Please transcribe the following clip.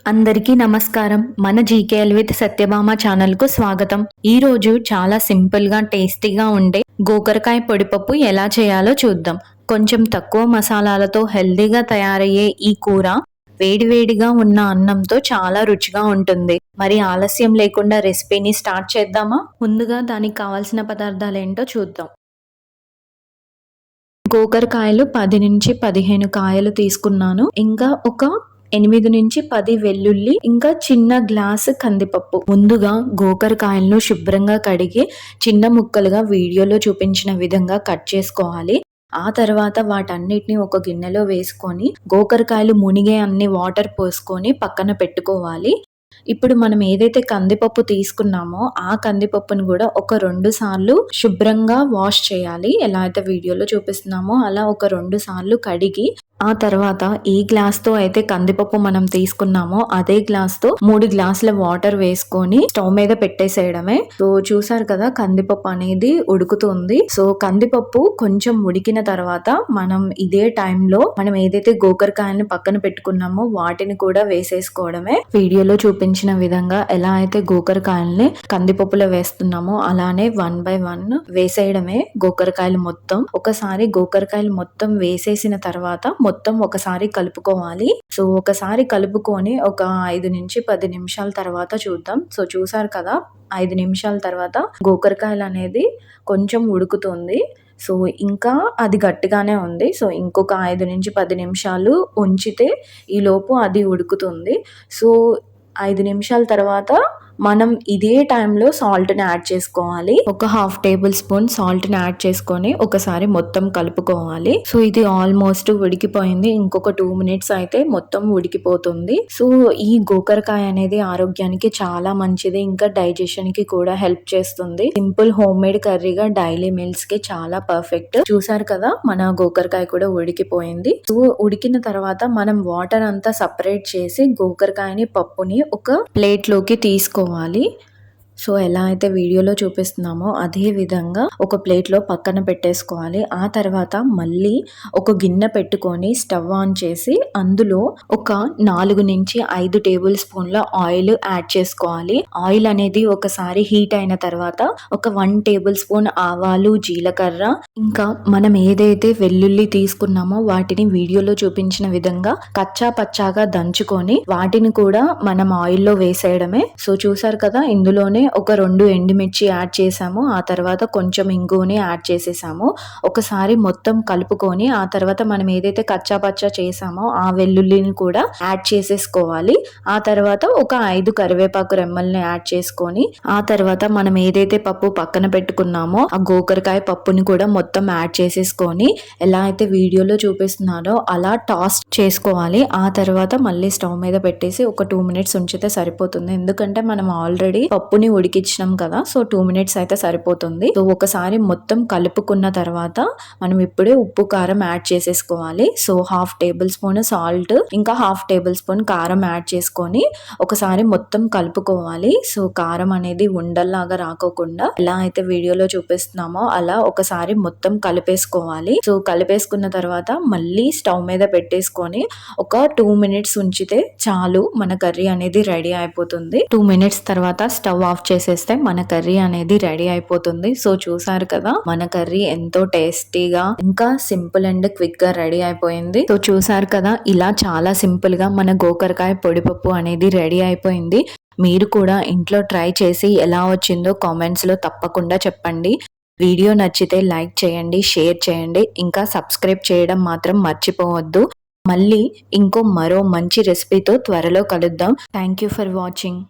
అందరికీ నమస్కారం. మన జీకేఎల్ విత్ సత్యభామ ఛానల్కు స్వాగతం. ఈరోజు చాలా సింపుల్గా టేస్టీగా ఉండే గోకరకాయ పొడిపప్పు ఎలా చేయాలో చూద్దాం. కొంచెం తక్కువ మసాలాలతో హెల్దీగా తయారయ్యే ఈ కూర వేడివేడిగా ఉన్న అన్నంతో చాలా రుచిగా ఉంటుంది. మరి ఆలస్యం లేకుండా రెసిపీని స్టార్ట్ చేద్దామా? ముందుగా దానికి కావాల్సిన పదార్థాలు ఏంటో చూద్దాం. గోకరకాయలు 10 నుంచి 15 కాయలు తీసుకున్నాను. ఇంకా ఒక 8 నుంచి 10 వెల్లుల్లి, ఇంకా చిన్న గ్లాసు కందిపప్పు. ముందుగా గోకరకాయలను శుభ్రంగా కడిగి చిన్న ముక్కలుగా వీడియోలో చూపించిన విధంగా కట్ చేసుకోవాలి. ఆ తర్వాత వాటన్నిటిని ఒక గిన్నెలో వేసుకొని గోకరకాయలు మునిగే అన్ని వాటర్ పోసుకొని పక్కన పెట్టుకోవాలి. ఇప్పుడు మనం ఏదైతే కందిపప్పు తీసుకున్నామో ఆ కందిపప్పును కూడా ఒక 2 సార్లు శుభ్రంగా వాష్ చేయాలి. ఎలా అయితే వీడియోలో చూపిస్తున్నామో అలా ఒక 2 సార్లు కడిగి, ఆ తర్వాత ఏ గ్లాస్తో అయితే కందిపప్పు మనం తీసుకున్నామో అదే గ్లాస్తో 3 గ్లాసుల వాటర్ వేసుకొని స్టవ్ మీద పెట్టేసేయడమే. సో చూసారు కదా, కందిపప్పు అనేది ఉడుకుతుంది. సో కందిపప్పు కొంచెం ఉడికిన తర్వాత మనం ఇదే టైంలో మనం ఏదైతే గోకరకాయని పక్కన పెట్టుకున్నామో వాటిని కూడా వేసేసుకోవడమే. వీడియోలో చూపించిన విధంగా ఎలా అయితే గోకరకాయల్ని కందిపప్పులో వేస్తున్నామో అలానే 1 by 1 వేసేయడమే గోకరకాయలు మొత్తం. ఒకసారి గోకరకాయలు మొత్తం వేసేసిన తర్వాత మొత్తం ఒకసారి కలుపుకోవాలి. సో ఒకసారి కలుపుకొని ఒక 5 నుంచి 10 నిమిషాల తర్వాత చూద్దాం. సో చూసారు కదా, 5 నిమిషాల తర్వాత గోకరకాయలు అనేది కొంచెం ఉడుకుతుంది. సో ఇంకా అది గట్టిగానే ఉంది. సో ఇంకొక 5 నుంచి 10 నిమిషాలు ఉంచితే ఈలోపు అది ఉడుకుతుంది. సో 5 నిమిషాల తర్వాత మనం ఇదే టైంలో సాల్ట్ని యాడ్ చేసుకోవాలి. ఒక 1/2 టేబుల్ స్పూన్ సాల్ట్ని యాడ్ చేసుకొని ఒకసారి మొత్తం కలుపుకోవాలి. సో ఇది ఆల్మోస్ట్ ఉడికిపోయింది. ఇంకొక 2 మినిట్స్ అయితే మొత్తం ఉడికిపోతుంది. సో ఈ గోకరకాయ అనేది ఆరోగ్యానికి చాలా మంచిది, ఇంకా డైజెషన్ కి కూడా హెల్ప్ చేస్తుంది. సింపుల్ హోమ్ మేడ్ కర్రీగా డైలీ మీల్స్ కి చాలా పర్ఫెక్ట్. చూసారు కదా, మన గోకరకాయ కూడా ఉడికిపోయింది. సో ఉడికిన తర్వాత మనం వాటర్ అంతా సపరేట్ చేసి గోకరకాయని పప్పుని ఒక ప్లేట్ లోకి తీసుకోవాలి. సో ఎలా అయితే వీడియోలో చూపిస్తున్నామో అదే విధంగా ఒక ప్లేట్లో పక్కన పెట్టేసుకోవాలి. ఆ తర్వాత మళ్ళీ ఒక గిన్నె పెట్టుకొని స్టవ్ ఆన్ చేసి అందులో ఒక 4 నుంచి 5 టేబుల్ స్పూన్ల ఆయిల్ యాడ్ చేసుకోవాలి. ఆయిల్ అనేది ఒకసారి హీట్ అయిన తర్వాత ఒక 1 టేబుల్ స్పూన్ ఆవాలు, జీలకర్ర, ఇంకా మనం ఏదైతే వెల్లుల్లి తీసుకున్నామో వాటిని వీడియోలో చూపించిన విధంగా కచ్చా పచ్చాగా దంచుకొని వాటిని కూడా మనం ఆయిల్లో వేసేయడమే. సో చూసారు కదా, ఇందులోనే ఒక 2 ఎండుమిర్చి యాడ్ చేసాము. ఆ తర్వాత కొంచెం ఇంగువని యాడ్ చేసేసాము. ఒకసారి మొత్తం కలుపుకొని ఆ తర్వాత మనం ఏదైతే కచ్చా పచ్చా చేసామో ఆ వెల్లుల్లిని కూడా యాడ్ చేసేసుకోవాలి. ఆ తర్వాత ఒక 5 కరివేపాకు రెమ్మల్ని యాడ్ చేసుకొని ఆ తర్వాత మనం ఏదైతే పప్పు పక్కన పెట్టుకున్నామో ఆ గోకరకాయ పప్పుని కూడా మొత్తం యాడ్ చేసేసుకొని ఎలా అయితే వీడియోలో చూపిస్తున్నారో అలా టాస్ చేసుకోవాలి. ఆ తర్వాత మళ్ళీ స్టవ్ మీద పెట్టేసి ఒక 2 మినిట్స్ ఉంచితే సరిపోతుంది. ఎందుకంటే మనం ఆల్రెడీ పప్పుని ఉడికించినాం కదా, సో 2 మినిట్స్ అయితే సరిపోతుంది. సో ఒకసారి మొత్తం కలుపుకున్న తర్వాత మనం ఇప్పుడే ఉప్పు కారం యాడ్ చేసేసుకోవాలి. సో 1/2 టేబుల్ స్పూన్ సాల్ట్, ఇంకా 1/2 టేబుల్ స్పూన్ కారం యాడ్ చేసుకొని ఒకసారి మొత్తం కలుపుకోవాలి. సో కారం అనేది ఉండల్లాగా రాకోకుండా ఎలా అయితే వీడియోలో చూపిస్తున్నామో అలా ఒకసారి మొత్తం కలిపేసుకోవాలి. సో కలిపేసుకున్న తర్వాత మళ్ళీ స్టవ్ మీద పెట్టేసుకొని ఒక 2 మినిట్స్ ఉంచితే చాలు, మన కర్రీ అనేది రెడీ అయిపోతుంది. 2 మినిట్స్ తర్వాత స్టవ్ ఆఫ్ చేసేస్తే మన కర్రీ అనేది రెడీ అయిపోతుంది. సో చూసారు కదా, మన కర్రీ ఎంతో టేస్టీగా ఇంకా సింపుల్ అండ్ క్విక్ గా రెడీ అయిపోయింది. సో చూసారు కదా, ఇలా చాలా సింపుల్ గా మన గోకరకాయ పొడిపప్పు అనేది రెడీ అయిపోయింది. మీరు కూడా ఇంట్లో ట్రై చేసి ఎలా వచ్చిందో కామెంట్స్ లో తప్పకుండా చెప్పండి. వీడియో నచ్చితే లైక్ చేయండి, షేర్ చేయండి, ఇంకా సబ్స్క్రైబ్ చేయడం మాత్రం మర్చిపోవద్దు. మళ్ళీ మరో మంచి రెసిపీతో త్వరలో కలుద్దాం. Thank you for watching.